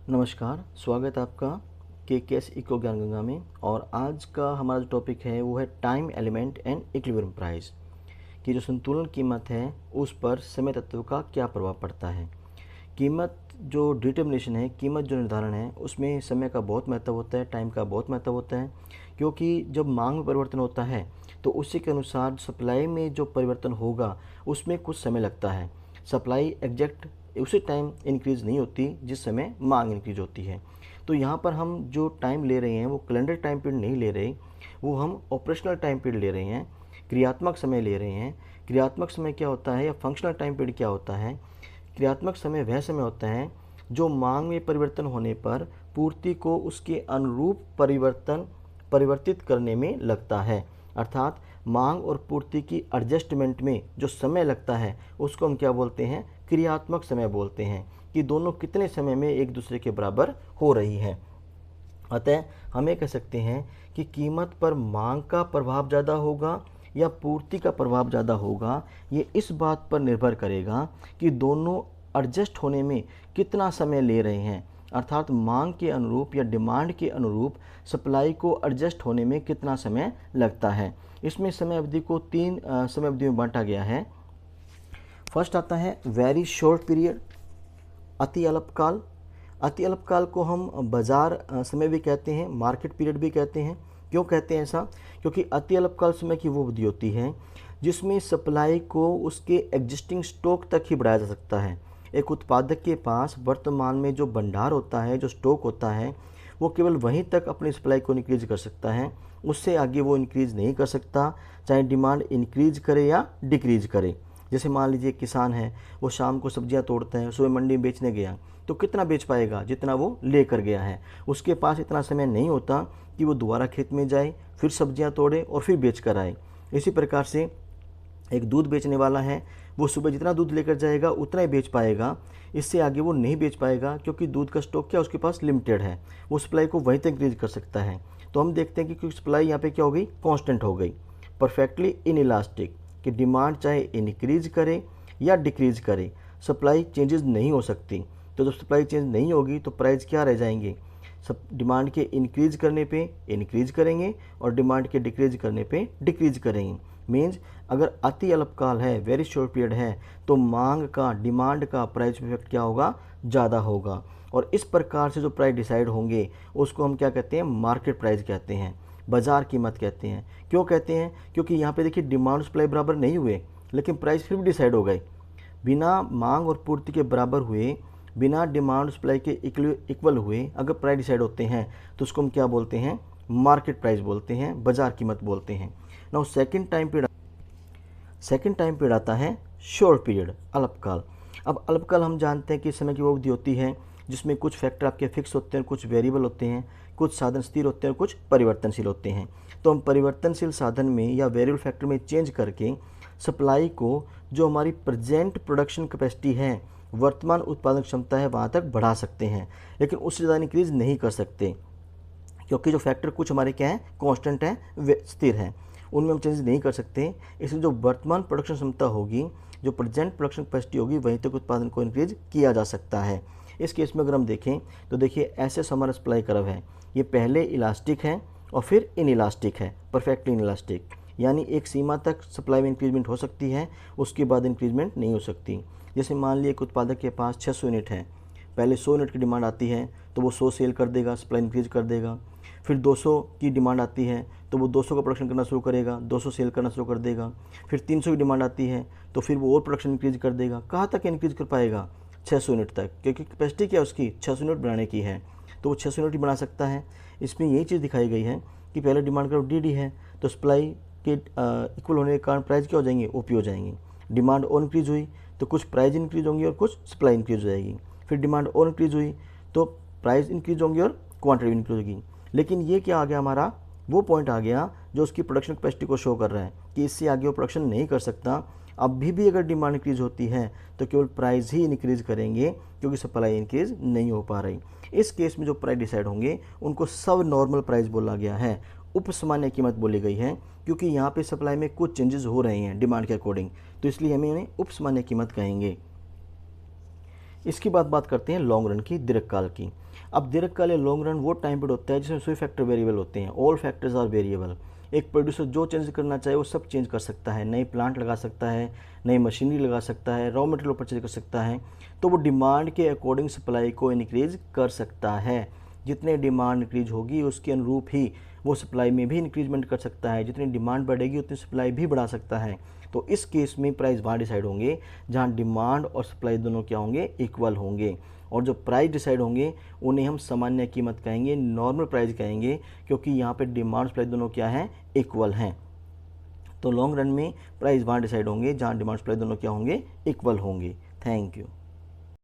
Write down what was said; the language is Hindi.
नमस्कार, स्वागत है आपका के इको ज्ञान गंगा में। और आज का हमारा जो टॉपिक है वो है time element and equilibrium price की जो संतुलन कीमत है उस पर समय तत्व का क्या प्रभाव पड़ता है। कीमत जो डिटर्मिनेशन है, कीमत जो निर्धारण है, उसमें समय का बहुत महत्व होता है, टाइम का बहुत महत्व होता है। क्योंकि जब मांग में परिवर्तन होता है तो उसी के अनुसार सप्लाई में जो परिवर्तन होगा उसमें कुछ समय लगता है। सप्लाई एग्जैक्ट उसी टाइम इंक्रीज़ नहीं होती जिस समय मांग इंक्रीज होती है। तो यहाँ पर हम जो टाइम ले रहे हैं वो कैलेंडर टाइम पीरियड नहीं ले रहे, वो हम ऑपरेशनल टाइम पीरियड ले रहे हैं, क्रियात्मक समय ले रहे हैं। क्रियात्मक समय क्या होता है या फंक्शनल टाइम पीरियड क्या होता है? क्रियात्मक समय वह समय होता है जो मांग में परिवर्तन होने पर पूर्ति को उसके अनुरूप परिवर्तित करने में लगता है। अर्थात मांग और पूर्ति की एडजस्टमेंट में जो समय लगता है उसको हम क्या बोलते हैं? क्रियात्मक समय बोलते हैं, कि दोनों कितने समय में एक दूसरे के बराबर हो रही है। अतः हम ये कह सकते हैं कि कीमत पर मांग का प्रभाव ज़्यादा होगा या पूर्ति का प्रभाव ज़्यादा होगा, ये इस बात पर निर्भर करेगा कि दोनों एडजस्ट होने में कितना समय ले रहे हैं। अर्थात मांग के अनुरूप या डिमांड के अनुरूप सप्लाई को एडजस्ट होने में कितना समय लगता है। इसमें समय अवधि को तीन समय अवधि में बांटा गया है। फर्स्ट आता है वेरी शॉर्ट पीरियड, अति अल्पकाल। अति अल्पकाल को हम बाजार समय भी कहते हैं, मार्केट पीरियड भी कहते हैं। क्यों कहते हैं ऐसा? क्योंकि अति अल्पकाल समय की वो अवधि होती है जिसमें सप्लाई को उसके एग्जिस्टिंग स्टॉक तक ही बढ़ाया जा सकता है। एक उत्पादक के पास वर्तमान में जो भंडार होता है, जो स्टॉक होता है, वो केवल वहीं तक अपनी सप्लाई को इंक्रीज कर सकता है, उससे आगे वो इंक्रीज नहीं कर सकता, चाहे डिमांड इंक्रीज करे या डिक्रीज करे। जैसे मान लीजिए किसान है, वो शाम को सब्जियां तोड़ता है, सुबह मंडी में बेचने गया तो कितना बेच पाएगा? जितना वो लेकर गया है। उसके पास इतना समय नहीं होता कि वो दोबारा खेत में जाए, फिर सब्जियां तोड़े और फिर बेच कर आए। इसी प्रकार से एक दूध बेचने वाला है, वो सुबह जितना दूध लेकर जाएगा उतना ही बेच पाएगा, इससे आगे वो नहीं बेच पाएगा, क्योंकि दूध का स्टॉक क्या उसके पास लिमिटेड है, वो सप्लाई को वहीं तक इंक्रीज कर सकता है। तो हम देखते हैं कि सप्लाई यहाँ पे क्या हो गई? कांस्टेंट हो गई, परफेक्टली इनइलास्टिक, कि डिमांड चाहे इंक्रीज करे या डिक्रीज करे, सप्लाई चेंजेस नहीं हो सकती। तो जब सप्लाई चेंज नहीं होगी तो प्राइस क्या रह जाएंगे? सब डिमांड के इंक्रीज करने पे इंक्रीज करेंगे और डिमांड के डिक्रीज करने पे डिक्रीज करेंगे। मीन्स अगर अति अल्पकाल है, वेरी शॉर्ट पीरियड है, तो मांग का, डिमांड का प्राइस इफेक्ट क्या होगा? ज़्यादा होगा। और इस प्रकार से जो प्राइस डिसाइड होंगे उसको हम क्या कहते हैं? मार्केट प्राइस कहते हैं, बाजार कीमत कहते हैं। क्यों कहते हैं? क्योंकि यहाँ पे देखिए डिमांड सप्लाई बराबर नहीं हुए लेकिन प्राइस फिर भी डिसाइड हो गए। बिना मांग और पूर्ति के बराबर हुए, बिना डिमांड सप्लाई के इक्वल हुए अगर प्राइस डिसाइड होते हैं तो उसको हम क्या बोलते हैं? मार्केट प्राइस बोलते हैं, बाजार कीमत बोलते हैं। नाउ सेकंड टाइम पीरियड आता है शॉर्ट पीरियड, अल्पकाल। अब अल्पकाल हम जानते हैं कि समय की वो अवधि होती है जिसमें कुछ फैक्टर आपके फिक्स होते हैं, कुछ वेरिएबल होते हैं, कुछ साधन स्थिर होते हैं, कुछ परिवर्तनशील होते हैं। तो हम परिवर्तनशील साधन में या वेरिएबल फैक्टर में चेंज करके सप्लाई को, जो हमारी प्रेजेंट प्रोडक्शन कैपेसिटी है, वर्तमान उत्पादन क्षमता है, वहाँ तक बढ़ा सकते हैं, लेकिन उससे ज़्यादा इंक्रीज नहीं कर सकते, क्योंकि जो फैक्टर कुछ हमारे क्या हैं? कांस्टेंट हैं, वे स्थिर हैं, उनमें हम चेंज नहीं कर सकते। इसलिए जो वर्तमान प्रोडक्शन क्षमता होगी, जो प्रेजेंट प्रोडक्शन कैपेसिटी होगी, वहीं तक उत्पादन को इंक्रीज किया जा सकता है। इस केस में अगर हम देखें तो देखिए ऐसे हमारा सप्लाई कर्व है, ये पहले इलास्टिक है और फिर इनइलास्टिक है, परफेक्टली इनइलास्टिक, यानी एक सीमा तक सप्लाई में इंक्रीजमेंट हो सकती है, उसके बाद इंक्रीजमेंट नहीं हो सकती। जैसे मान लिया एक उत्पादक के पास 600 यूनिट है, पहले 100 यूनिट की डिमांड आती है तो वो 100 सेल कर देगा, सप्लाई इंक्रीज कर देगा। फिर 200 की डिमांड आती है तो वो 200 का प्रोडक्शन करना शुरू करेगा, 200 सेल करना शुरू कर देगा। फिर 300 की डिमांड आती है तो फिर वो और प्रोडक्शन इंक्रीज कर देगा। कहाँ तक इंक्रीज कर पाएगा? 600 यूनिट तक, क्योंकि कैपेसिटी क्या उसकी 600 यूनिट बनाने की है, तो वो 600 यूनिट ही बना सकता है। इसमें यही चीज़ दिखाई गई है कि पहले डिमांड कर्व डी है तो सप्लाई के इक्वल होने के कारण प्राइस क्या हो जाएंगे? ओपी हो जाएंगे। डिमांड और इंक्रीज हुई तो कुछ प्राइस इंक्रीज होंगी और कुछ सप्लाई इंक्रीज हो जाएगी। फिर डिमांड और इंक्रीज हुई तो प्राइस इंक्रीज होंगी और क्वांटिटी इंक्रीज होगी। लेकिन ये क्या आ गया? हमारा वो पॉइंट आ गया जो उसकी प्रोडक्शन कैपेसिटी को शो कर रहा है कि इससे आगे वो प्रोडक्शन नहीं कर सकता। अभी भी अगर डिमांड इंक्रीज होती है तो केवल प्राइस ही इंक्रीज करेंगे, क्योंकि सप्लाई इंक्रीज नहीं हो पा रही। इस केस में जो प्राइस डिसाइड होंगे उनको सब नॉर्मल प्राइस बोला गया है, उपसामान्य कीमत बोली गई है, क्योंकि यहाँ पे सप्लाई में कुछ चेंजेस हो रहे हैं डिमांड के अकॉर्डिंग, तो इसलिए हमें इन्हें उपसामान्य कीमत कहेंगे। इसके बाद बात करते हैं लॉन्ग रन की, दीर्घकाल की। अब दीर्घकाल या लॉन्ग रन वो टाइम पीरियड होता है जिसमें सभी फैक्टर वेरिएबल होते हैं, ऑल फैक्टर्स आर वेरिएबल। एक प्रोड्यूसर जो चेंज करना चाहे वो सब चेंज कर सकता है, नए प्लांट लगा सकता है, नई मशीनरी लगा सकता है, रॉ मटेरियल परचेज कर सकता है, तो वो डिमांड के अकॉर्डिंग सप्लाई को इनक्रीज कर सकता है। जितने डिमांड इंक्रीज होगी उसके अनुरूप ही वो सप्लाई में भी इंक्रीजमेंट कर सकता है, जितनी डिमांड बढ़ेगी उतनी सप्लाई भी बढ़ा सकता है। तो इस केस में प्राइस वहाँ डिसाइड होंगे जहाँ डिमांड और सप्लाई दोनों क्या होंगे, इक्वल होंगे। और जो प्राइस डिसाइड होंगे उन्हें हम सामान्य कीमत कहेंगे, नॉर्मल प्राइस कहेंगे, क्योंकि यहाँ पे डिमांड सप्लाई दोनों क्या हैं, इक्वल हैं। तो लॉन्ग रन में प्राइस वहाँ डिसाइड होंगे जहाँ डिमांड सप्लाई दोनों क्या होंगे, इक्वल होंगे। Thank you.